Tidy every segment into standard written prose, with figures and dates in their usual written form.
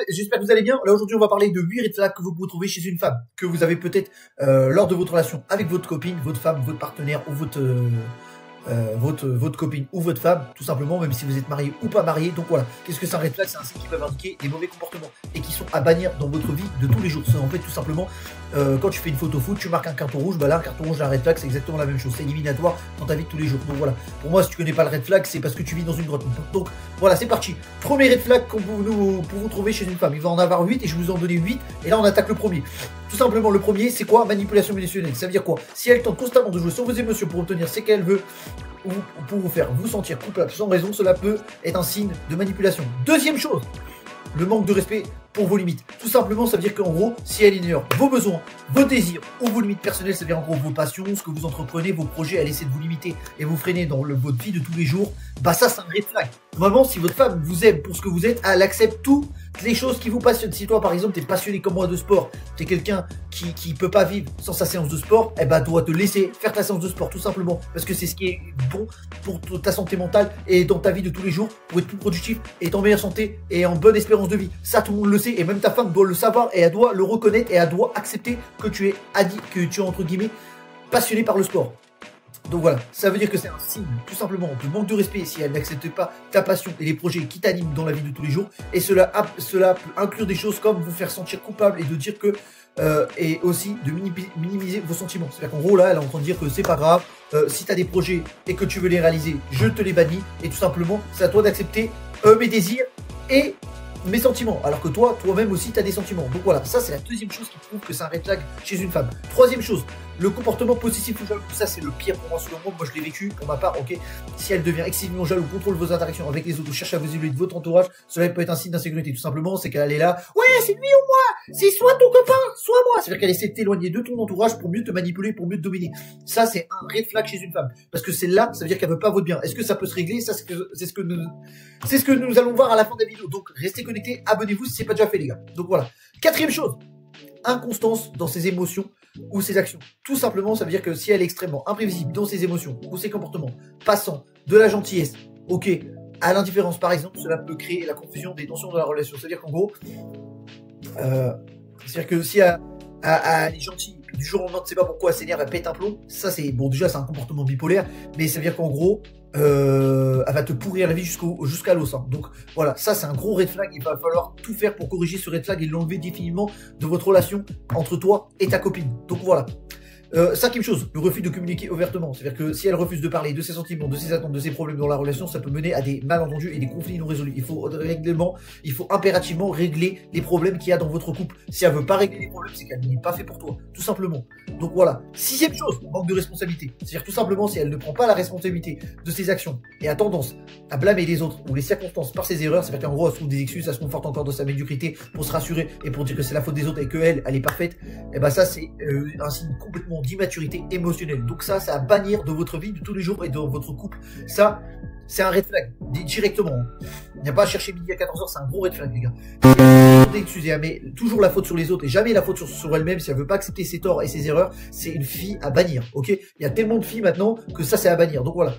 j'espère que vous allez bien. Là aujourd'hui on va parler de 8 red flags que vous pouvez trouver chez une femme, que vous avez peut-être lors de votre relation avec votre copine, votre femme, votre partenaire ou votre copine ou votre femme, tout simplement, même si vous êtes marié ou pas marié. Donc voilà, qu'est-ce que c'est un red flag? C'est un signe qui peut indiquer des mauvais comportements et qui sont à bannir dans votre vie de tous les jours. C'est en fait tout simplement, quand tu fais une photo foot, tu marques un carton rouge, bah là un carton rouge et un red flag c'est exactement la même chose, c'est éliminatoire dans ta vie de tous les jours. Donc voilà, pour moi si tu connais pas le red flag, c'est parce que tu vis dans une grotte. Donc voilà, c'est parti. Premier red flag pour vous trouver chez une femme, il va en avoir 8 et je vous en donner 8 et là on attaque le premier. Tout simplement, le premier, c'est quoi? Manipulation émotionnelle. Ça veut dire quoi? Si elle tente constamment de jouer sur vos émotions pour obtenir ce qu'elle veut, ou pour vous faire vous sentir coupable sans raison, cela peut être un signe de manipulation. Deuxième chose, le manque de respect pour vos limites. Tout simplement, ça veut dire qu'en gros, si elle ignore vos besoins, vos désirs ou vos limites personnelles, ça veut dire en gros vos passions, ce que vous entreprenez, vos projets, elle essaie de vous limiter et vous freiner dans votre vie de tous les jours, bah ça c'est un red flag. Normalement, si votre femme vous aime pour ce que vous êtes, elle accepte toutes les choses qui vous passionnent. Si toi par exemple t'es passionné comme moi de sport, t'es quelqu'un qui peut pas vivre sans sa séance de sport, eh ben doit te laisser faire ta séance de sport tout simplement parce que c'est ce qui est bon pour ta santé mentale et dans ta vie de tous les jours pour être plus productif et être en meilleure santé et en bonne espérance de vie. Ça tout le monde le sait et même ta femme doit le savoir et elle doit le reconnaître et elle doit accepter que tu es addict, que tu es entre guillemets passionné par le sport. Donc voilà, ça veut dire que c'est un signe tout simplement de manque de respect si elle n'accepte pas ta passion et les projets qui t'animent dans la vie de tous les jours. Et cela peut inclure des choses comme vous faire sentir coupable et de dire que et aussi de minimiser vos sentiments. C'est-à-dire qu'en gros là, elle est en train de dire que c'est pas grave, si tu as des projets et que tu veux les réaliser, je te les bannis. Et tout simplement, c'est à toi d'accepter mes désirs et mes sentiments, alors que toi-même aussi tu as des sentiments. Donc voilà, ça c'est la deuxième chose qui prouve que c'est un red flag chez une femme. Troisième chose, le comportement possessif ou jaloux. Ça c'est le pire pour moi selon moi je l'ai vécu pour ma part, ok. Si elle devient excessivement jaloux, contrôle vos interactions avec les autres ou cherche à vous isoler de votre entourage, cela peut être un signe d'insécurité. Tout simplement, c'est qu'elle est là, ouais c'est lui ou moi, c'est soit ton copain, soit moi. C'est-à-dire qu'elle essaie de t'éloigner de ton entourage pour mieux te manipuler, pour mieux te dominer. Ça c'est un red flag chez une femme, parce que c'est là, ça veut dire qu'elle veut pas votre bien. Est-ce que ça peut se régler? Ça c'est ce que nous allons voir à la fin de la vidéo. Donc restez connectés, abonnez-vous si c'est pas déjà fait les gars. Donc voilà. Quatrième chose, inconstance dans ses émotions ou ses actions. Tout simplement, ça veut dire que si elle est extrêmement imprévisible dans ses émotions ou ses comportements, passant de la gentillesse, ok, à l'indifférence par exemple, cela peut créer la confusion des tensions dans la relation. C'est-à-dire qu'en gros, c'est-à-dire que si elle est gentille, du jour au lendemain, tu sais pas pourquoi elle s'énerve, elle pète un plomb, ça c'est, bon déjà c'est un comportement bipolaire, mais ça veut dire qu'en gros, elle va te pourrir la vie jusqu'à l'os. Hein. Donc voilà, ça c'est un gros red flag, il va falloir tout faire pour corriger ce red flag et l'enlever définitivement de votre relation entre toi et ta copine. Donc voilà. Cinquième chose, le refus de communiquer ouvertement. C'est-à-dire que si elle refuse de parler de ses sentiments, de ses attentes, de ses problèmes dans la relation, ça peut mener à des malentendus et des conflits non résolus. Il faut impérativement régler les problèmes qu'il y a dans votre couple. Si elle veut pas régler les problèmes, c'est qu'elle n'est pas fait pour toi, tout simplement. Donc voilà. Sixième chose, manque de responsabilité. C'est-à-dire tout simplement si elle ne prend pas la responsabilité de ses actions et a tendance à blâmer les autres ou les circonstances par ses erreurs, c'est-à-dire qu'en gros elle se trouve des excuses, elle se conforte encore dans sa médiocrité pour se rassurer et pour dire que c'est la faute des autres et qu'elle est parfaite, et ben ça c'est un signe complètement d'immaturité émotionnelle. Donc ça c'est à bannir de votre vie de tous les jours et de votre couple. Ça c'est un red flag directement. Il n'y a pas à chercher midi à 14h, c'est un gros red flag les gars. Excusez, mais toujours la faute sur les autres et jamais la faute sur elle-même. Si elle veut pas accepter ses torts et ses erreurs, c'est une fille à bannir, ok. Il y a tellement de filles maintenant que ça c'est à bannir. Donc voilà.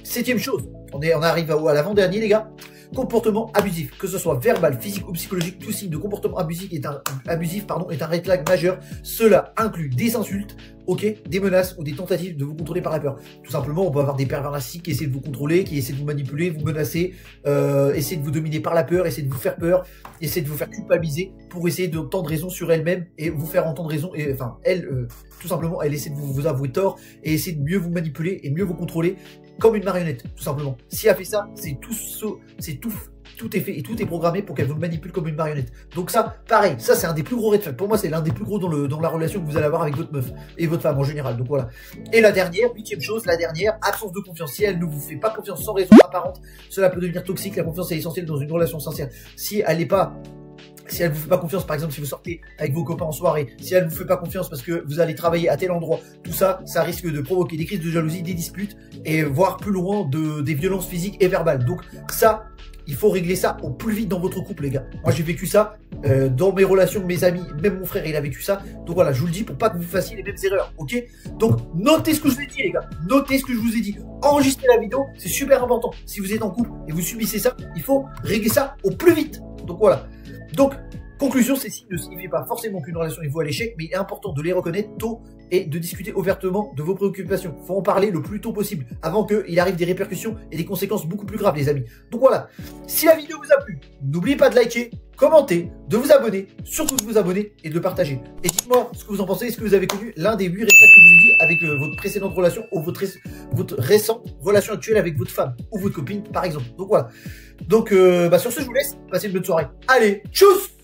Septième chose, on arrive à l'avant-dernier les gars. Comportement abusif, que ce soit verbal, physique ou psychologique, tout signe de comportement abusif est un red flag majeur. Cela inclut des insultes, ok, des menaces ou des tentatives de vous contrôler par la peur. Tout simplement, on peut avoir des pervers narcissiques qui essaient de vous contrôler, qui essaient de vous manipuler, vous menacer, essayer de vous dominer par la peur, essayer de vous faire peur, essayer de vous faire culpabiliser pour essayer d'entendre raison sur elle-même et vous faire entendre raison. Et enfin, elle, tout simplement, elle essaie de vous avouer tort et essaie de mieux vous manipuler et mieux vous contrôler comme une marionnette, tout simplement. Si elle fait ça, tout est fait et tout est programmé pour qu'elle vous manipule comme une marionnette. Donc ça, pareil, ça c'est un des plus gros red flags. Pour moi, c'est l'un des plus gros dans la relation que vous allez avoir avec votre meuf et votre femme en général. Donc voilà. Et la dernière, huitième chose, absence de confiance. Si elle ne vous fait pas confiance sans raison apparente, cela peut devenir toxique. La confiance est essentielle dans une relation sincère. Si elle vous fait pas confiance, par exemple, si vous sortez avec vos copains en soirée, si elle vous fait pas confiance parce que vous allez travailler à tel endroit, tout ça, ça risque de provoquer des crises de jalousie, des disputes et voire plus loin des violences physiques et verbales. Donc ça, il faut régler ça au plus vite dans votre couple les gars. Moi j'ai vécu ça dans mes relations, mes amis, même mon frère il a vécu ça. Donc voilà, je vous le dis pour pas que vous fassiez les mêmes erreurs, ok. Donc notez ce que je vous ai dit les gars, notez ce que je vous ai dit. Enregistrez la vidéo, c'est super important. Si vous êtes en couple et vous subissez ça, il faut régler ça au plus vite. Donc voilà. Donc, conclusion, ces signes ne signifient pas forcément qu'une relation est vouée à l'échec, mais il est important de les reconnaître tôt et de discuter ouvertement de vos préoccupations. Faut en parler le plus tôt possible, avant qu'il arrive des répercussions et des conséquences beaucoup plus graves, les amis. Donc voilà, si la vidéo vous a plu, n'oubliez pas de liker, commenter, de vous abonner, surtout de vous abonner et de partager. Et dites-moi ce que vous en pensez, est-ce que vous avez connu l'un des 8 réflexes que je vous ai dit avec votre précédente relation ou votre récente relation actuelle avec votre femme ou votre copine, par exemple. Donc voilà. Donc sur ce, je vous laisse, passez une bonne soirée. Allez, tchuss!